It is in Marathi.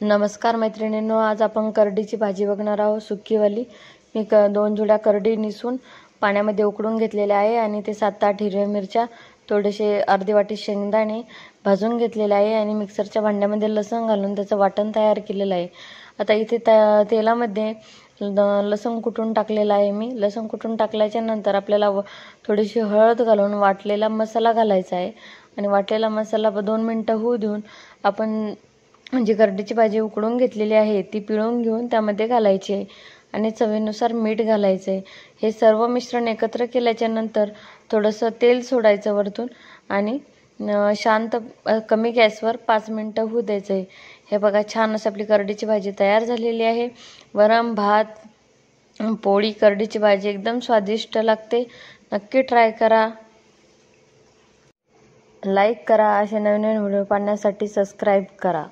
नमस्कार मैत्रिणींनो, आज आपण करडीची भाजी बघणार आहोत, सुक्कीवाली। मी 2 जुड्या करडी निसून पाण्यामध्ये उकडून घेतलेल्या आहे आणि ते 7-8 हिरव्या मिरच्या, थोडेसे अर्धी वाटी शेंगदाणे भाजून घेतलेले आहे आणि मिक्सरच्या भांड्यामध्ये लसूण घालून त्याचं वाटण तयार केलेलं आहे। आता इथे तेलामध्ये लसूण कुटून टाकलेला आहे मी। लसूण कुटून टाकल्याच्या नंतर आपल्याला थोडीशी हळद घालून वाटलेला मसाला घालायचा आहे आणि वाटलेला मसाला 2 मिनिटं होऊ देऊन आपण जी करडीची भाजी उकडून घेतलेली आहे ती पिळून घेऊन त्यामध्ये घालायची आहे आणि चवीनुसार मीठ घालायचं आहे। हे सर्व मिश्रण एकत्र केल्याच्या नंतर थोडंसं तेल सोडायचं वरतून आणि शांत कमी गॅसवर 5 मिनिटं होऊ द्यायचं आहे। हे बघा, छान असं आपली करडीची भाजी तयार झालेली आहे। वरण भात, पोळी, करडीची भाजी एकदम स्वादिष्ट लागते। नक्की ट्राय करा, लाईक करा, असे नवीन व्हिडिओ पाहण्यासाठी सबस्क्राईब करा।